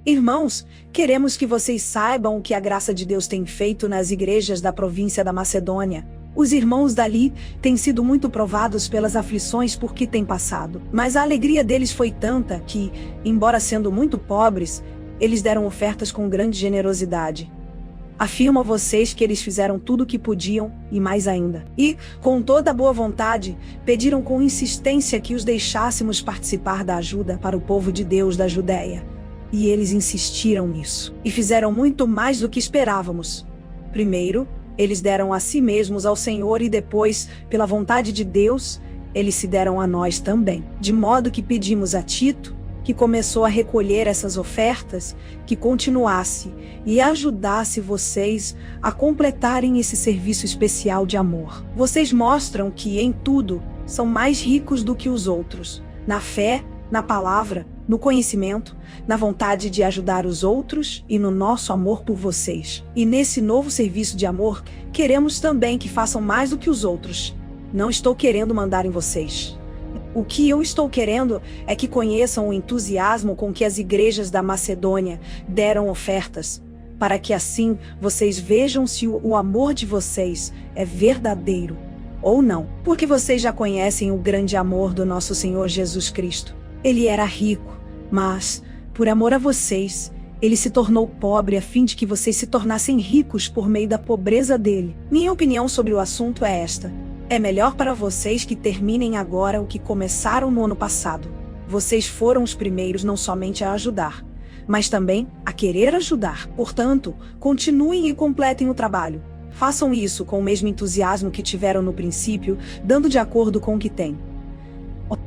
Irmãos, queremos que vocês saibam o que a graça de Deus tem feito nas igrejas da província da Macedônia. Os irmãos dali têm sido muito provados pelas aflições por que têm passado. Mas a alegria deles foi tanta que, embora sendo muito pobres, eles deram ofertas com grande generosidade. Afirmo a vocês que eles fizeram tudo o que podiam e mais ainda. E, com toda a boa vontade, pediram com insistência que os deixássemos participar da ajuda para o povo de Deus da Judéia. E eles insistiram nisso. E fizeram muito mais do que esperávamos. Primeiro, eles deram a si mesmos ao Senhor e depois, pela vontade de Deus, eles se deram a nós também. De modo que pedimos a Tito, que começou a recolher essas ofertas, que continuasse e ajudasse vocês a completarem esse serviço especial de amor. Vocês mostram que, em tudo, são mais ricos do que os outros, na fé, na palavra, no conhecimento, na vontade de ajudar os outros e no nosso amor por vocês. E nesse novo serviço de amor, queremos também que façam mais do que os outros. Não estou querendo mandar em vocês. O que eu estou querendo é que conheçam o entusiasmo com que as igrejas da Macedônia deram ofertas, para que assim vocês vejam se o amor de vocês é verdadeiro ou não. Porque vocês já conhecem o grande amor do nosso Senhor Jesus Cristo. Ele era rico, mas, por amor a vocês, ele se tornou pobre a fim de que vocês se tornassem ricos por meio da pobreza dele. Minha opinião sobre o assunto é esta. É melhor para vocês que terminem agora o que começaram no ano passado. Vocês foram os primeiros não somente a ajudar, mas também a querer ajudar. Portanto, continuem e completem o trabalho. Façam isso com o mesmo entusiasmo que tiveram no princípio, dando de acordo com o que têm.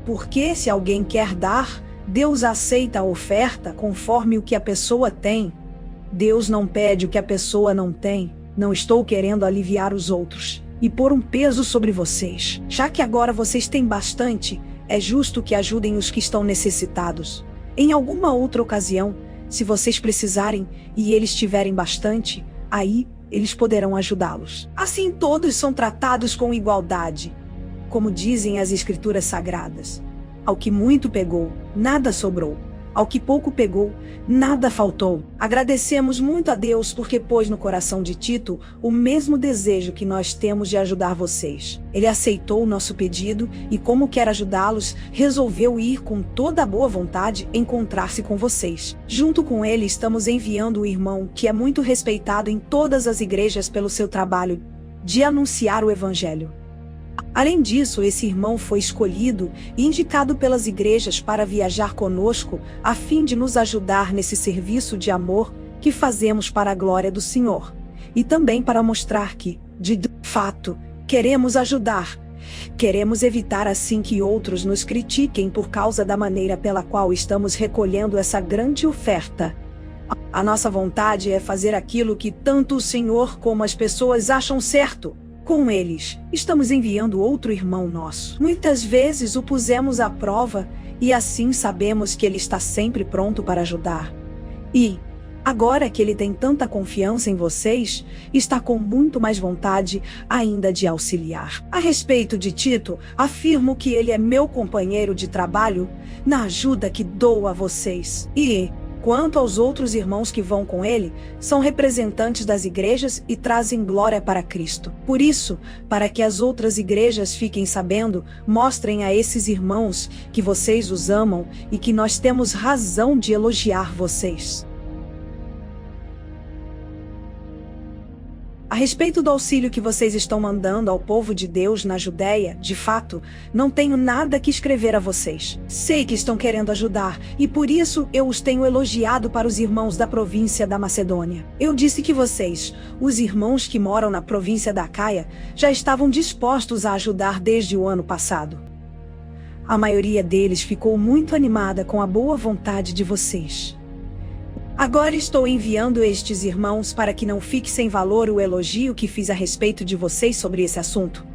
Porque se alguém quer dar, Deus aceita a oferta conforme o que a pessoa tem. Deus não pede o que a pessoa não tem. Não estou querendo aliviar os outros e pôr um peso sobre vocês. Já que agora vocês têm bastante, é justo que ajudem os que estão necessitados. Em alguma outra ocasião, se vocês precisarem e eles tiverem bastante, aí eles poderão ajudá-los. Assim todos são tratados com igualdade. Como dizem as Escrituras Sagradas, ao que muito pegou, nada sobrou. Ao que pouco pegou, nada faltou. Agradecemos muito a Deus porque pôs no coração de Tito o mesmo desejo que nós temos de ajudar vocês. Ele aceitou o nosso pedido e, como quer ajudá-los, resolveu ir com toda a boa vontade encontrar-se com vocês. Junto com ele estamos enviando o irmão que é muito respeitado em todas as igrejas pelo seu trabalho de anunciar o Evangelho. Além disso, esse irmão foi escolhido e indicado pelas igrejas para viajar conosco, a fim de nos ajudar nesse serviço de amor que fazemos para a glória do Senhor. E também para mostrar que, de fato, queremos ajudar. Queremos evitar assim que outros nos critiquem por causa da maneira pela qual estamos recolhendo essa grande oferta. A nossa vontade é fazer aquilo que tanto o Senhor como as pessoas acham certo. Com eles, estamos enviando outro irmão nosso. Muitas vezes o pusemos à prova e assim sabemos que ele está sempre pronto para ajudar. E, agora que ele tem tanta confiança em vocês, está com muito mais vontade ainda de auxiliar. A respeito de Tito, afirmo que ele é meu companheiro de trabalho na ajuda que dou a vocês. E, quanto aos outros irmãos que vão com ele, são representantes das igrejas e trazem glória para Cristo. Por isso, para que as outras igrejas fiquem sabendo, mostrem a esses irmãos que vocês os amam e que nós temos razão de elogiar vocês. A respeito do auxílio que vocês estão mandando ao povo de Deus na Judéia, de fato, não tenho nada que escrever a vocês. Sei que estão querendo ajudar, e por isso eu os tenho elogiado para os irmãos da província da Macedônia. Eu disse que vocês, os irmãos que moram na província da Acaia, já estavam dispostos a ajudar desde o ano passado. A maioria deles ficou muito animada com a boa vontade de vocês. Agora estou enviando estes irmãos para que não fique sem valor o elogio que fiz a respeito de vocês sobre esse assunto.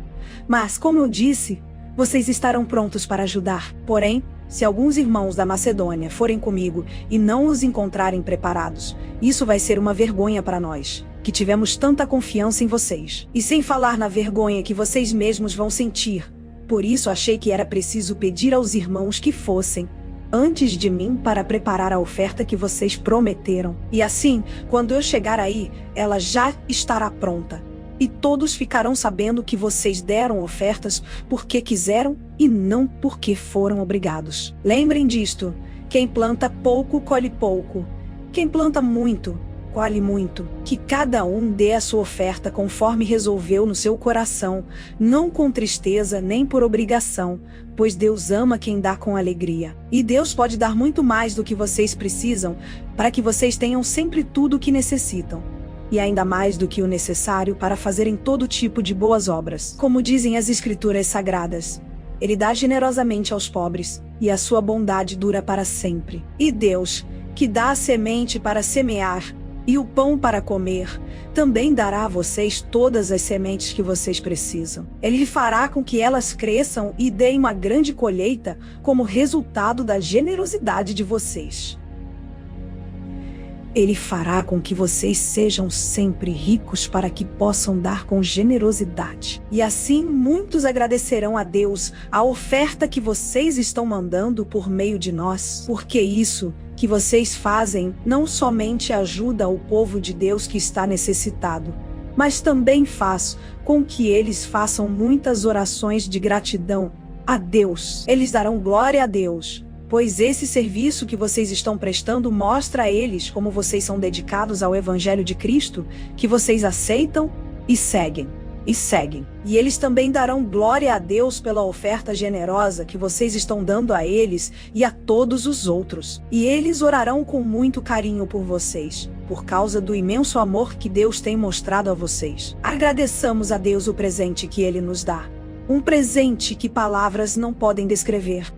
Mas, como eu disse, vocês estarão prontos para ajudar. Porém, se alguns irmãos da Macedônia forem comigo e não os encontrarem preparados, isso vai ser uma vergonha para nós, que tivemos tanta confiança em vocês. E sem falar na vergonha que vocês mesmos vão sentir. Por isso achei que era preciso pedir aos irmãos que fossem, antes de mim para preparar a oferta que vocês prometeram. E assim, quando eu chegar aí, ela já estará pronta. E todos ficarão sabendo que vocês deram ofertas porque quiseram e não porque foram obrigados. Lembrem disto: quem planta pouco, colhe pouco. Quem planta muito, colhe muito. Que cada um dê a sua oferta conforme resolveu no seu coração, não com tristeza nem por obrigação, pois Deus ama quem dá com alegria. E Deus pode dar muito mais do que vocês precisam, para que vocês tenham sempre tudo o que necessitam. E ainda mais do que o necessário para fazerem todo tipo de boas obras. Como dizem as Escrituras Sagradas, Ele dá generosamente aos pobres, e a sua bondade dura para sempre. E Deus, que dá a semente para semear e o pão para comer, também dará a vocês todas as sementes que vocês precisam. Ele fará com que elas cresçam e deem uma grande colheita como resultado da generosidade de vocês. Ele fará com que vocês sejam sempre ricos para que possam dar com generosidade. E assim muitos agradecerão a Deus a oferta que vocês estão mandando por meio de nós, porque isso que vocês fazem não somente ajuda o povo de Deus que está necessitado, mas também faz com que eles façam muitas orações de gratidão a Deus. Eles darão glória a Deus, pois esse serviço que vocês estão prestando mostra a eles como vocês são dedicados ao Evangelho de Cristo, que vocês aceitam e seguem. E eles também darão glória a Deus pela oferta generosa que vocês estão dando a eles e a todos os outros. E eles orarão com muito carinho por vocês, por causa do imenso amor que Deus tem mostrado a vocês. Agradeçamos a Deus o presente que Ele nos dá. Um presente que palavras não podem descrever.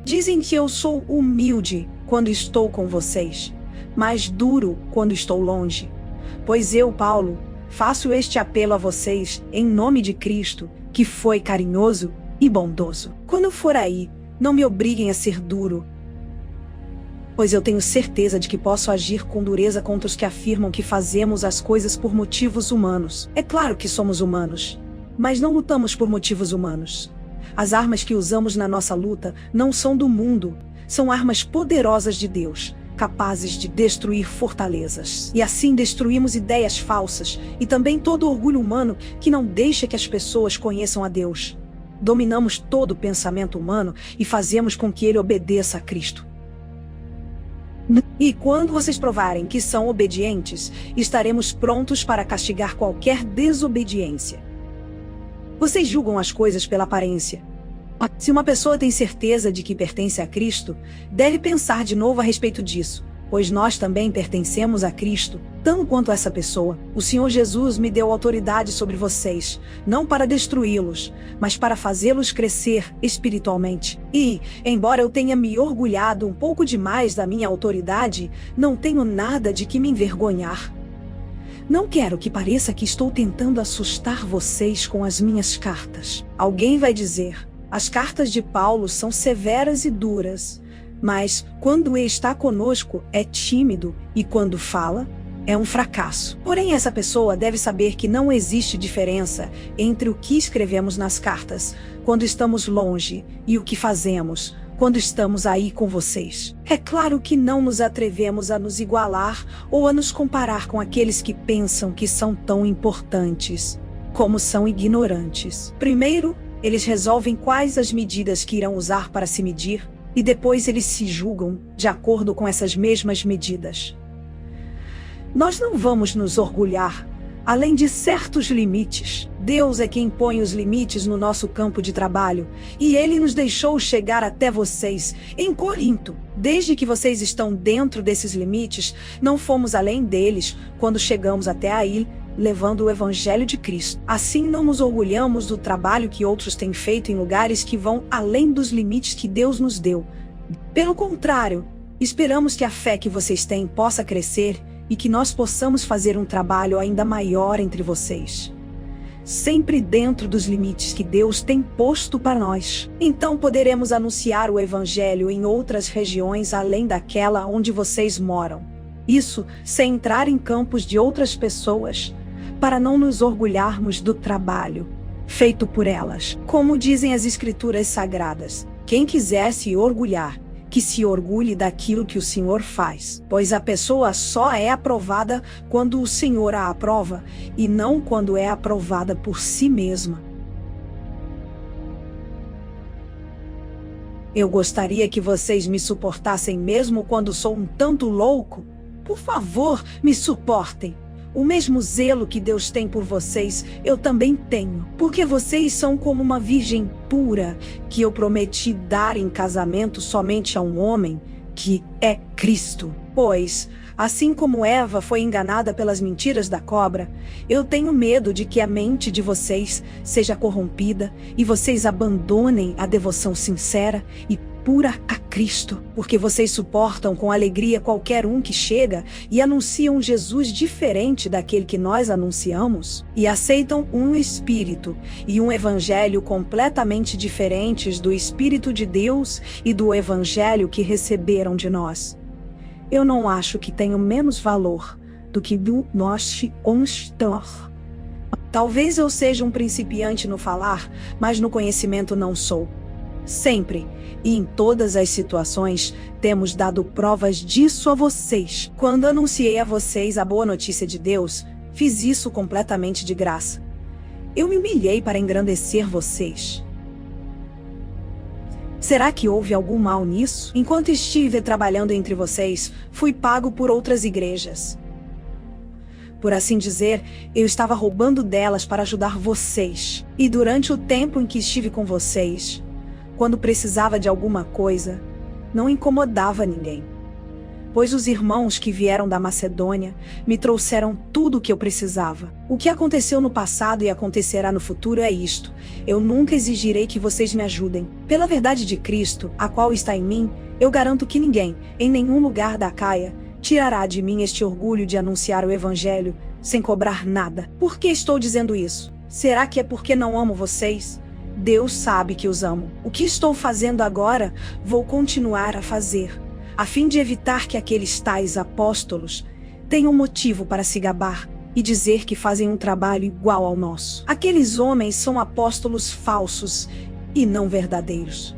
Dizem que eu sou humilde quando estou com vocês, mas duro quando estou longe. Pois eu, Paulo, faço este apelo a vocês em nome de Cristo, que foi carinhoso e bondoso. Quando for aí, não me obriguem a ser duro, pois eu tenho certeza de que posso agir com dureza contra os que afirmam que fazemos as coisas por motivos humanos. É claro que somos humanos, mas não lutamos por motivos humanos. As armas que usamos na nossa luta não são do mundo, são armas poderosas de Deus, capazes de destruir fortalezas. E assim destruímos ideias falsas e também todo orgulho humano que não deixa que as pessoas conheçam a Deus. Dominamos todo o pensamento humano e fazemos com que ele obedeça a Cristo. E quando vocês provarem que são obedientes, estaremos prontos para castigar qualquer desobediência. Vocês julgam as coisas pela aparência. Se uma pessoa tem certeza de que pertence a Cristo, deve pensar de novo a respeito disso, pois nós também pertencemos a Cristo, tanto quanto essa pessoa. O Senhor Jesus me deu autoridade sobre vocês, não para destruí-los, mas para fazê-los crescer espiritualmente. E, embora eu tenha me orgulhado um pouco demais da minha autoridade, não tenho nada de que me envergonhar. Não quero que pareça que estou tentando assustar vocês com as minhas cartas. Alguém vai dizer: as cartas de Paulo são severas e duras, mas quando ele está conosco é tímido e quando fala é um fracasso. Porém, essa pessoa deve saber que não existe diferença entre o que escrevemos nas cartas quando estamos longe e o que fazemos quando estamos aí com vocês. É claro que não nos atrevemos a nos igualar ou a nos comparar com aqueles que pensam que são tão importantes, como são ignorantes. Primeiro, eles resolvem quais as medidas que irão usar para se medir, e depois eles se julgam de acordo com essas mesmas medidas. Nós não vamos nos orgulhar, além de certos limites. Deus é quem põe os limites no nosso campo de trabalho, e Ele nos deixou chegar até vocês, em Corinto. Desde que vocês estão dentro desses limites, não fomos além deles quando chegamos até aí, levando o Evangelho de Cristo. Assim não nos orgulhamos do trabalho que outros têm feito em lugares que vão além dos limites que Deus nos deu. Pelo contrário, esperamos que a fé que vocês têm possa crescer e que nós possamos fazer um trabalho ainda maior entre vocês, sempre dentro dos limites que Deus tem posto para nós. Então poderemos anunciar o Evangelho em outras regiões além daquela onde vocês moram. Isso sem entrar em campos de outras pessoas, para não nos orgulharmos do trabalho feito por elas. Como dizem as Escrituras Sagradas, quem quiser se orgulhar, que se orgulhe daquilo que o Senhor faz, pois a pessoa só é aprovada quando o Senhor a aprova, e não quando é aprovada por si mesma. Eu gostaria que vocês me suportassem mesmo quando sou um tanto louco. Por favor, me suportem. O mesmo zelo que Deus tem por vocês, eu também tenho. Porque vocês são como uma virgem pura, que eu prometi dar em casamento somente a um homem, que é Cristo. Pois, assim como Eva foi enganada pelas mentiras da cobra, eu tenho medo de que a mente de vocês seja corrompida e vocês abandonem a devoção sincera e pura a Cristo, porque vocês suportam com alegria qualquer um que chega e anuncia um Jesus diferente daquele que nós anunciamos, e aceitam um Espírito e um Evangelho completamente diferentes do Espírito de Deus e do Evangelho que receberam de nós. Eu não acho que tenho menos valor do que do nosso constor. Talvez eu seja um principiante no falar, mas no conhecimento não sou. Sempre, e em todas as situações, temos dado provas disso a vocês. Quando anunciei a vocês a boa notícia de Deus, fiz isso completamente de graça. Eu me humilhei para engrandecer vocês. Será que houve algum mal nisso? Enquanto estive trabalhando entre vocês, fui pago por outras igrejas. Por assim dizer, eu estava roubando delas para ajudar vocês. E durante o tempo em que estive com vocês, quando precisava de alguma coisa, não incomodava ninguém. Pois os irmãos que vieram da Macedônia me trouxeram tudo o que eu precisava. O que aconteceu no passado e acontecerá no futuro é isto: eu nunca exigirei que vocês me ajudem. Pela verdade de Cristo, a qual está em mim, eu garanto que ninguém, em nenhum lugar da Acaia, tirará de mim este orgulho de anunciar o Evangelho sem cobrar nada. Por que estou dizendo isso? Será que é porque não amo vocês? Deus sabe que os amo. O que estou fazendo agora, vou continuar a fazer, a fim de evitar que aqueles tais apóstolos tenham motivo para se gabar e dizer que fazem um trabalho igual ao nosso. Aqueles homens são apóstolos falsos e não verdadeiros.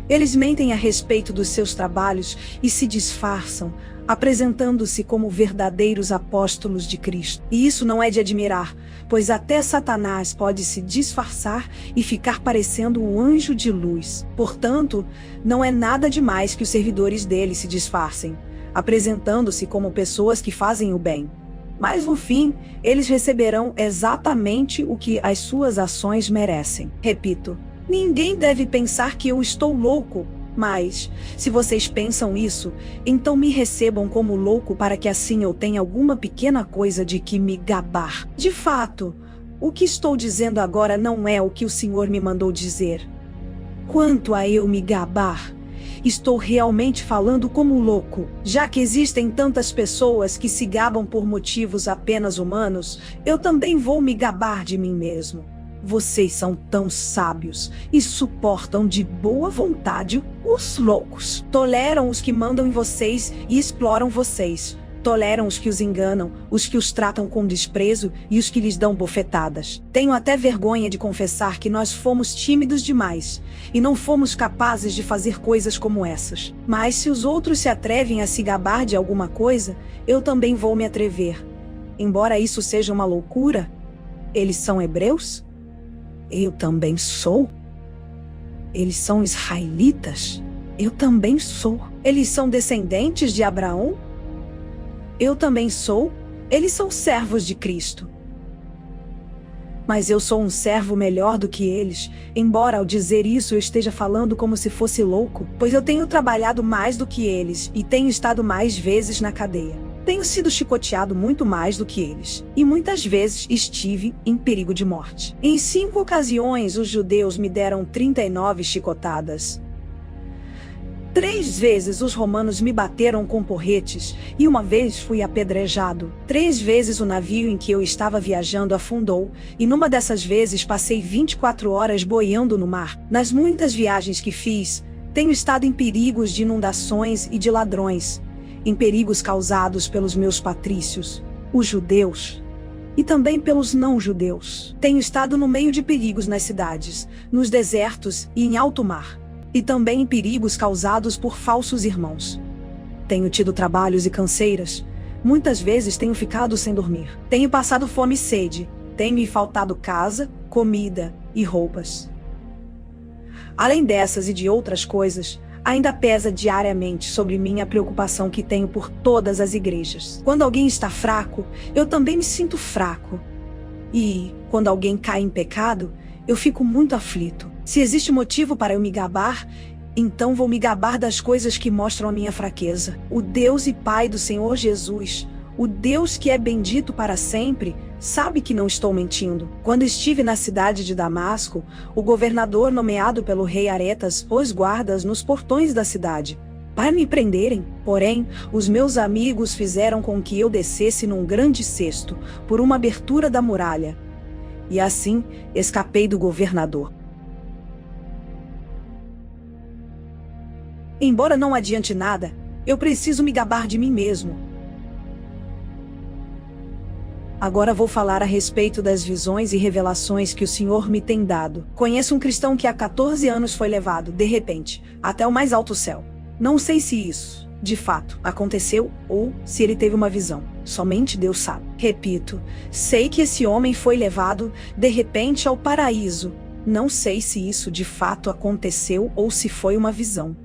Eles mentem a respeito dos seus trabalhos e se disfarçam, apresentando-se como verdadeiros apóstolos de Cristo. E isso não é de admirar, pois até Satanás pode se disfarçar e ficar parecendo um anjo de luz. Portanto, não é nada demais que os servidores dele se disfarcem, apresentando-se como pessoas que fazem o bem. Mas no fim, eles receberão exatamente o que as suas ações merecem. Repito, ninguém deve pensar que eu estou louco. Mas, se vocês pensam isso, então me recebam como louco para que assim eu tenha alguma pequena coisa de que me gabar. De fato, o que estou dizendo agora não é o que o Senhor me mandou dizer. Quanto a eu me gabar, estou realmente falando como louco. Já que existem tantas pessoas que se gabam por motivos apenas humanos, eu também vou me gabar de mim mesmo. Vocês são tão sábios e suportam de boa vontade os loucos. Toleram os que mandam em vocês e exploram vocês. Toleram os que os enganam, os que os tratam com desprezo e os que lhes dão bofetadas. Tenho até vergonha de confessar que nós fomos tímidos demais e não fomos capazes de fazer coisas como essas. Mas se os outros se atrevem a se gabar de alguma coisa, eu também vou me atrever. Embora isso seja uma loucura, eles são hebreus? Eu também sou. Eles são israelitas? Eu também sou. Eles são descendentes de Abraão? Eu também sou. Eles são servos de Cristo. Mas eu sou um servo melhor do que eles, embora ao dizer isso eu esteja falando como se fosse louco, pois eu tenho trabalhado mais do que eles e tenho estado mais vezes na cadeia. Tenho sido chicoteado muito mais do que eles, e muitas vezes estive em perigo de morte. Em 5 ocasiões os judeus me deram 39 chicotadas. 3 vezes os romanos me bateram com porretes, e uma vez fui apedrejado. 3 vezes o navio em que eu estava viajando afundou, e numa dessas vezes passei 24 horas boiando no mar. Nas muitas viagens que fiz, tenho estado em perigos de inundações e de ladrões, em perigos causados pelos meus patrícios, os judeus, e também pelos não-judeus. Tenho estado no meio de perigos nas cidades, nos desertos e em alto mar, e também em perigos causados por falsos irmãos. Tenho tido trabalhos e canseiras. Muitas vezes tenho ficado sem dormir. Tenho passado fome e sede. Tem-me faltado casa, comida e roupas. Além dessas e de outras coisas, ainda pesa diariamente sobre mim a preocupação que tenho por todas as igrejas. Quando alguém está fraco, eu também me sinto fraco. E, quando alguém cai em pecado, eu fico muito aflito. Se existe motivo para eu me gabar, então vou me gabar das coisas que mostram a minha fraqueza. O Deus e Pai do Senhor Jesus, o Deus que é bendito para sempre, sabe que não estou mentindo. Quando estive na cidade de Damasco, o governador nomeado pelo rei Aretas pôs guardas nos portões da cidade para me prenderem. Porém, os meus amigos fizeram com que eu descesse num grande cesto por uma abertura da muralha. E assim, escapei do governador. Embora não adiante nada, eu preciso me gabar de mim mesmo. Agora vou falar a respeito das visões e revelações que o Senhor me tem dado. Conheço um cristão que há 14 anos foi levado, de repente, até o mais alto céu. Não sei se isso, de fato, aconteceu ou se ele teve uma visão. Somente Deus sabe. Repito, sei que esse homem foi levado, de repente, ao paraíso. Não sei se isso de fato aconteceu ou se foi uma visão.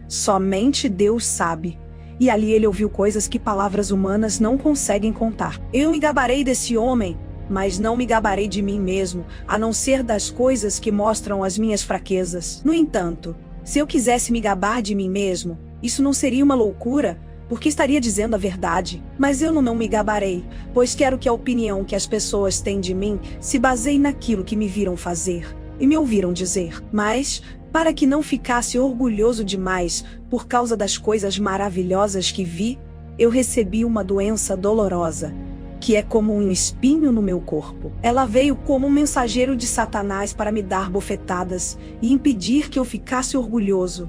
Somente Deus sabe. E ali ele ouviu coisas que palavras humanas não conseguem contar. Eu me gabarei desse homem, mas não me gabarei de mim mesmo, a não ser das coisas que mostram as minhas fraquezas. No entanto, se eu quisesse me gabar de mim mesmo, isso não seria uma loucura, porque estaria dizendo a verdade. Mas eu não me gabarei, pois quero que a opinião que as pessoas têm de mim se baseie naquilo que me viram fazer e me ouviram dizer. Mas, para que não ficasse orgulhoso demais por causa das coisas maravilhosas que vi, eu recebi uma doença dolorosa, que é como um espinho no meu corpo. Ela veio como um mensageiro de Satanás para me dar bofetadas e impedir que eu ficasse orgulhoso.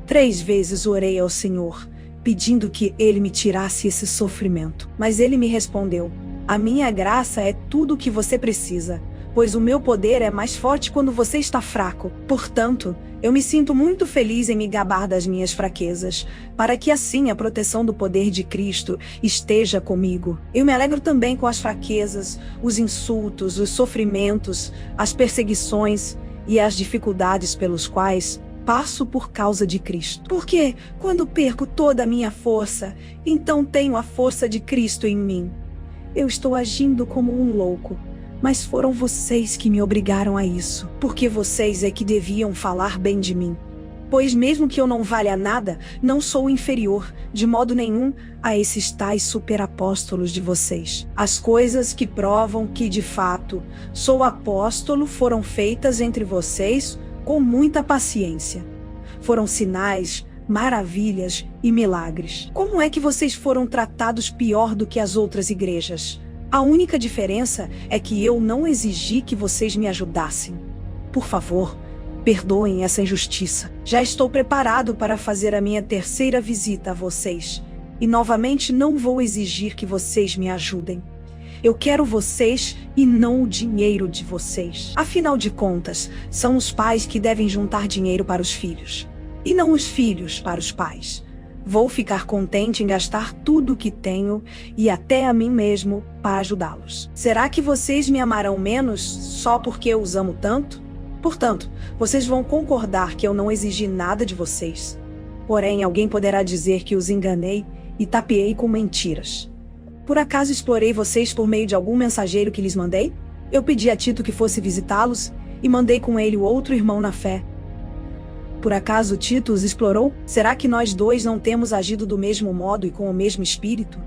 3 vezes orei ao Senhor, pedindo que Ele me tirasse esse sofrimento. Mas Ele me respondeu: a minha graça é tudo o que você precisa, pois o meu poder é mais forte quando você está fraco. Portanto, eu me sinto muito feliz em me gabar das minhas fraquezas, para que assim a proteção do poder de Cristo esteja comigo. Eu me alegro também com as fraquezas, os insultos, os sofrimentos, as perseguições e as dificuldades pelos quais passo por causa de Cristo. Porque, quando perco toda a minha força, então tenho a força de Cristo em mim. Eu estou agindo como um louco. Mas foram vocês que me obrigaram a isso, porque vocês é que deviam falar bem de mim. Pois mesmo que eu não valha nada, não sou inferior, de modo nenhum, a esses tais superapóstolos de vocês. As coisas que provam que, de fato, sou apóstolo foram feitas entre vocês com muita paciência. Foram sinais, maravilhas e milagres. Como é que vocês foram tratados pior do que as outras igrejas? A única diferença é que eu não exigi que vocês me ajudassem. Por favor, perdoem essa injustiça. Já estou preparado para fazer a minha 3ª visita a vocês. E novamente não vou exigir que vocês me ajudem. Eu quero vocês e não o dinheiro de vocês. Afinal de contas, são os pais que devem juntar dinheiro para os filhos, e não os filhos para os pais. Vou ficar contente em gastar tudo o que tenho e até a mim mesmo para ajudá-los. Será que vocês me amarão menos só porque eu os amo tanto? Portanto, vocês vão concordar que eu não exigi nada de vocês. Porém, alguém poderá dizer que os enganei e tapeei com mentiras. Por acaso explorei vocês por meio de algum mensageiro que lhes mandei? Eu pedi a Tito que fosse visitá-los e mandei com ele o outro irmão na fé. Por acaso Tito os explorou? Será que nós dois não temos agido do mesmo modo e com o mesmo espírito?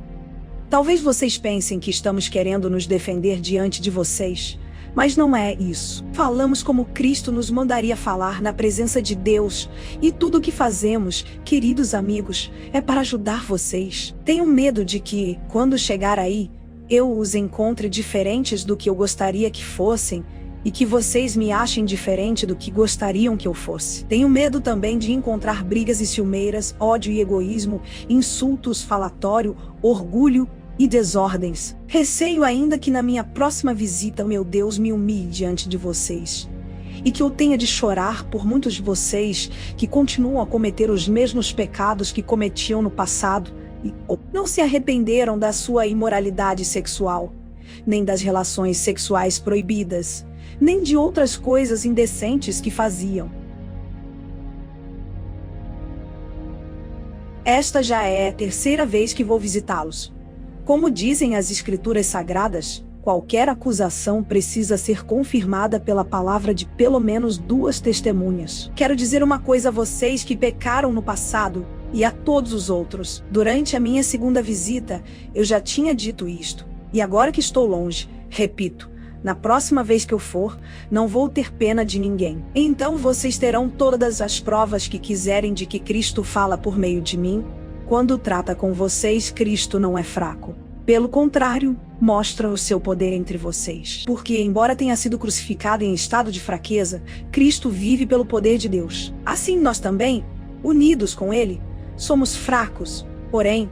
Talvez vocês pensem que estamos querendo nos defender diante de vocês, mas não é isso. Falamos como Cristo nos mandaria falar na presença de Deus, e tudo o que fazemos, queridos amigos, é para ajudar vocês. Tenho medo de que, quando chegar aí, eu os encontre diferentes do que eu gostaria que fossem, e que vocês me achem diferente do que gostariam que eu fosse. Tenho medo também de encontrar brigas e ciumeiras, ódio e egoísmo, insultos, falatório, orgulho e desordens. Receio ainda que na minha próxima visita, meu Deus, me humilhe diante de vocês, e que eu tenha de chorar por muitos de vocês que continuam a cometer os mesmos pecados que cometiam no passado e ou não se arrependeram da sua imoralidade sexual, nem das relações sexuais proibidas, nem de outras coisas indecentes que faziam. Esta já é a terceira vez que vou visitá-los. Como dizem as Escrituras Sagradas, qualquer acusação precisa ser confirmada pela palavra de pelo menos 2 testemunhas. Quero dizer uma coisa a vocês que pecaram no passado e a todos os outros. Durante a minha segunda visita, eu já tinha dito isto. E agora que estou longe, repito, na próxima vez que eu for, não vou ter pena de ninguém. Então vocês terão todas as provas que quiserem de que Cristo fala por meio de mim. Quando trata com vocês, Cristo não é fraco. Pelo contrário, mostra o seu poder entre vocês. Porque, embora tenha sido crucificado em estado de fraqueza, Cristo vive pelo poder de Deus. Assim nós também, unidos com Ele, somos fracos. Porém,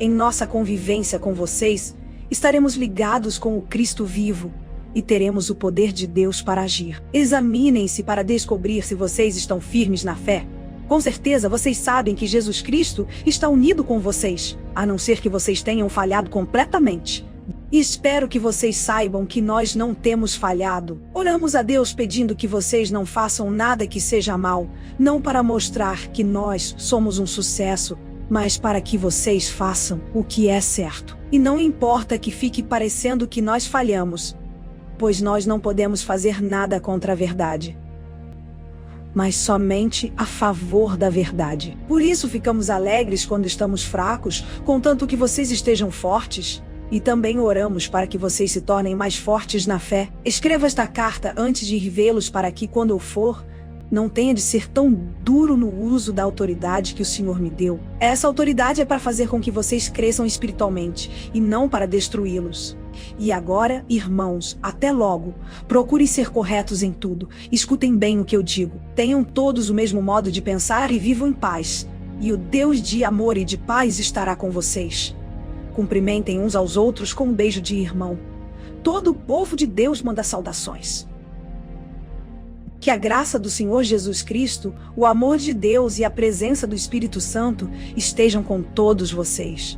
em nossa convivência com vocês, estaremos ligados com o Cristo vivo e teremos o poder de Deus para agir. Examinem-se para descobrir se vocês estão firmes na fé. Com certeza vocês sabem que Jesus Cristo está unido com vocês, a não ser que vocês tenham falhado completamente. E espero que vocês saibam que nós não temos falhado. Oramos a Deus pedindo que vocês não façam nada que seja mal, não para mostrar que nós somos um sucesso, mas para que vocês façam o que é certo. E não importa que fique parecendo que nós falhamos, pois nós não podemos fazer nada contra a verdade, mas somente a favor da verdade. Por isso ficamos alegres quando estamos fracos, contanto que vocês estejam fortes, e também oramos para que vocês se tornem mais fortes na fé. Escreva esta carta antes de ir vê-los para que, quando eu for, não tenha de ser tão duro no uso da autoridade que o Senhor me deu. Essa autoridade é para fazer com que vocês cresçam espiritualmente, e não para destruí-los. E agora, irmãos, até logo. Procurem ser corretos em tudo. Escutem bem o que eu digo. Tenham todos o mesmo modo de pensar e vivam em paz. E o Deus de amor e de paz estará com vocês. Cumprimentem uns aos outros com um beijo de irmão. Todo o povo de Deus manda saudações. Que a graça do Senhor Jesus Cristo, o amor de Deus e a presença do Espírito Santo estejam com todos vocês.